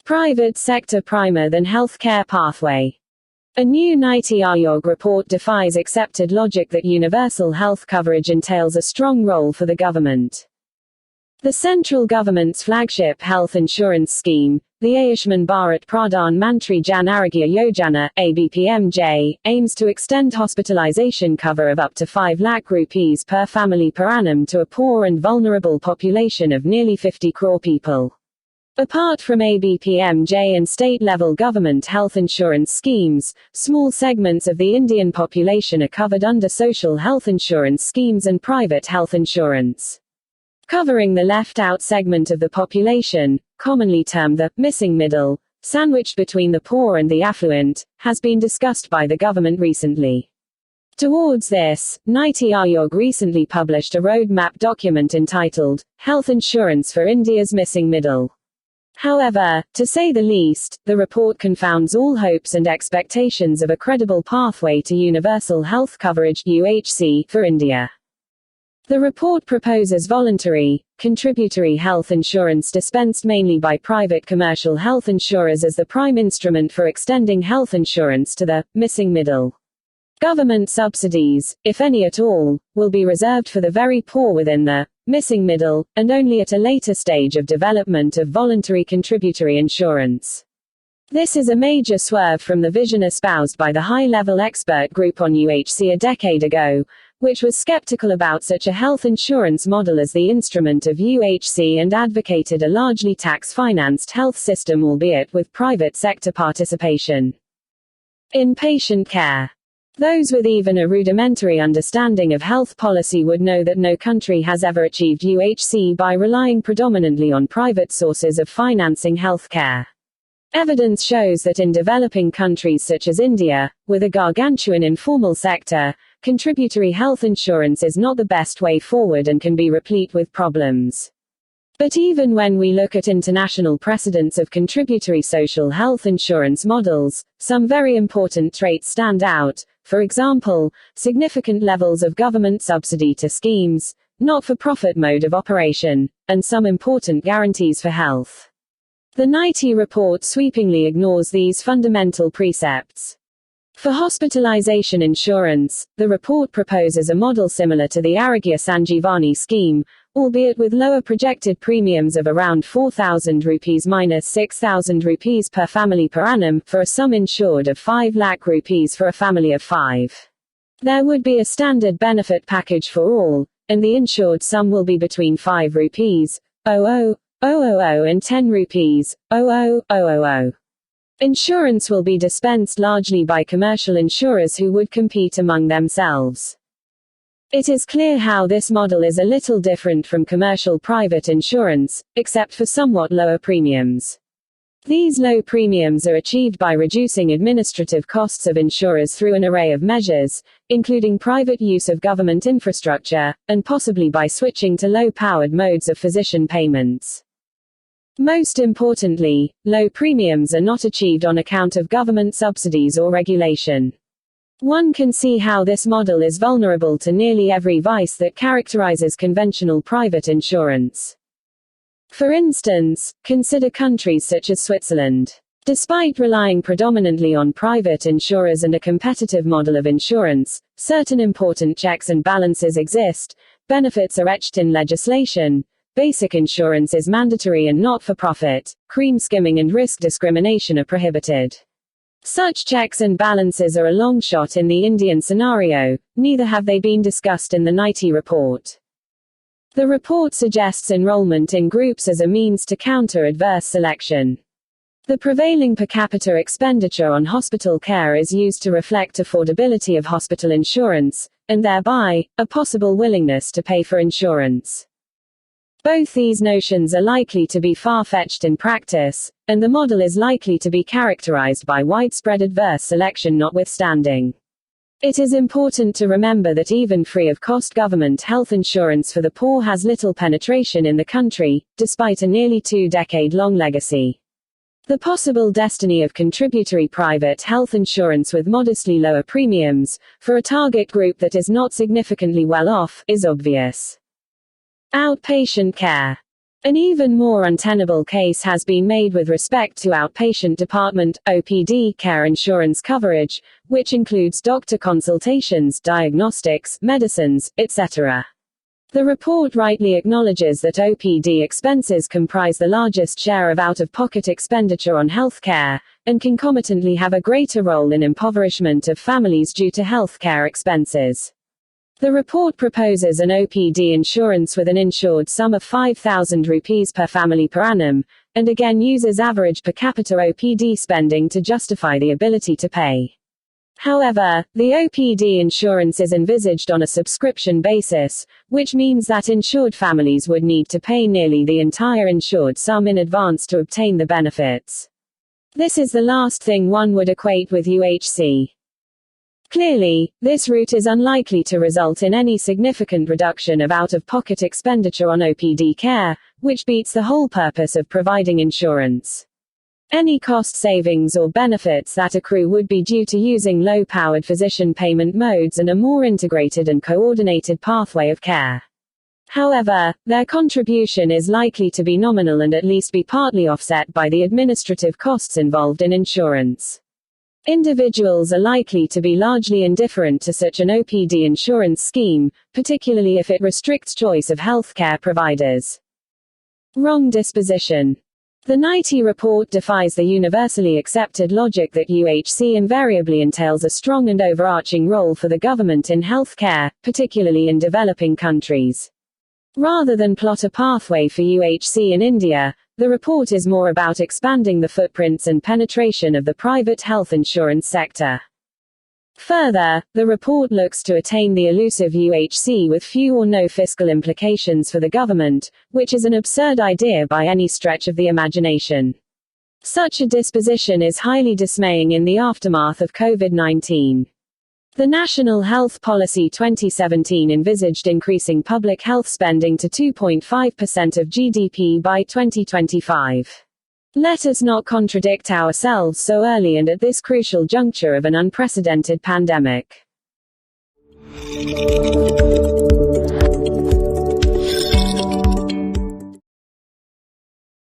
Private sector primer than healthcare pathway. A new NITI Aayog report defies accepted logic that universal health coverage entails a strong role for the government. The central government's flagship health insurance scheme, the Ayushman Bharat-Pradhan Mantri Jan Arogya Yojana, AB-PMJAY, aims to extend hospitalisation cover of up to 5 lakh rupees per family per annum to a poor and vulnerable population of nearly 50 crore people. Apart from AB-PMJAY and state-level government health insurance schemes, small segments of the Indian population are covered under social health insurance schemes and private health insurance. Covering the left-out segment of the population, commonly termed the missing middle, sandwiched between the poor and the affluent, has been discussed by the government recently. Towards this, NITI Aayog recently published a roadmap document entitled, Health Insurance for India's Missing Middle. However, to say the least, the report confounds all hopes and expectations of a credible pathway to universal health coverage (UHC) for India. The report proposes voluntary, contributory health insurance dispensed mainly by private commercial health insurers as the prime instrument for extending health insurance to the missing middle. Government subsidies, if any at all, will be reserved for the very poor within the missing middle, and only at a later stage of development of voluntary contributory insurance. This is a major swerve from the vision espoused by the high-level expert group on UHC a decade ago, which was skeptical about such a health insurance model as the instrument of UHC and advocated a largely tax-financed health system, albeit with private sector participation. In patient care. Those with even a rudimentary understanding of health policy would know that no country has ever achieved UHC by relying predominantly on private sources of financing healthcare. Evidence shows that in developing countries such as India, with a gargantuan informal sector, contributory health insurance is not the best way forward and can be replete with problems. But even when we look at international precedents of contributory social health insurance models, some very important traits stand out, for example, significant levels of government subsidy to schemes, not-for-profit mode of operation, and some important guarantees for health. The NITI report sweepingly ignores these fundamental precepts. For hospitalisation insurance, the report proposes a model similar to the Arogya Sanjeevani scheme, albeit with lower projected premiums of around 4,000 rupees minus 6,000 rupees per family per annum, for a sum insured of 5 lakh rupees for a family of 5. There would be a standard benefit package for all, and the insured sum will be between 5 rupees, 00000 and 10 rupees, 00000. Insurance will be dispensed largely by commercial insurers who would compete among themselves. It is clear how this model is a little different from commercial private insurance, except for somewhat lower premiums. These low premiums are achieved by reducing administrative costs of insurers through an array of measures, including private use of government infrastructure, and possibly by switching to low-powered modes of physician payments. Most importantly, low premiums are not achieved on account of government subsidies or regulation. One can see how this model is vulnerable to nearly every vice that characterizes conventional private insurance. For instance, consider countries such as Switzerland. Despite relying predominantly on private insurers and a competitive model of insurance, certain important checks and balances exist, benefits are etched in legislation, basic insurance is mandatory and not-for-profit, cream skimming and risk discrimination are prohibited. Such checks and balances are a long shot in the Indian scenario, neither have they been discussed in the NITI report. The report suggests enrollment in groups as a means to counter adverse selection. The prevailing per capita expenditure on hospital care is used to reflect affordability of hospital insurance, and thereby, a possible willingness to pay for insurance. Both these notions are likely to be far-fetched in practice, and the model is likely to be characterized by widespread adverse selection notwithstanding. It is important to remember that even free-of-cost government health insurance for the poor has little penetration in the country, despite a nearly 2-decade-long legacy. The possible destiny of contributory private health insurance with modestly lower premiums, for a target group that is not significantly well off, is obvious. Outpatient care. An even more untenable case has been made with respect to outpatient department, OPD, care insurance coverage, which includes doctor consultations, diagnostics, medicines, etc. The report rightly acknowledges that OPD expenses comprise the largest share of out-of-pocket expenditure on healthcare, and concomitantly have a greater role in impoverishment of families due to healthcare expenses. The report proposes an OPD insurance with an insured sum of 5,000 rupees per family per annum, and again uses average per capita OPD spending to justify the ability to pay. However, the OPD insurance is envisaged on a subscription basis, which means that insured families would need to pay nearly the entire insured sum in advance to obtain the benefits. This is the last thing one would equate with UHC. Clearly, this route is unlikely to result in any significant reduction of out-of-pocket expenditure on OPD care, which beats the whole purpose of providing insurance. Any cost savings or benefits that accrue would be due to using low-powered physician payment modes and a more integrated and coordinated pathway of care. However, their contribution is likely to be nominal and at least be partly offset by the administrative costs involved in insurance. Individuals are likely to be largely indifferent to such an OPD insurance scheme, particularly if it restricts choice of healthcare providers. Wrong disposition. The NITI report defies the universally accepted logic that UHC invariably entails a strong and overarching role for the government in healthcare, particularly in developing countries. Rather than plot a pathway for UHC in India, the report is more about expanding the footprints and penetration of the private health insurance sector. Further, the report looks to attain the elusive UHC with few or no fiscal implications for the government, which is an absurd idea by any stretch of the imagination. Such a disposition is highly dismaying in the aftermath of COVID-19. The National Health Policy 2017 envisaged increasing public health spending to 2.5% of GDP by 2025. Let us not contradict ourselves so early and at this crucial juncture of an unprecedented pandemic.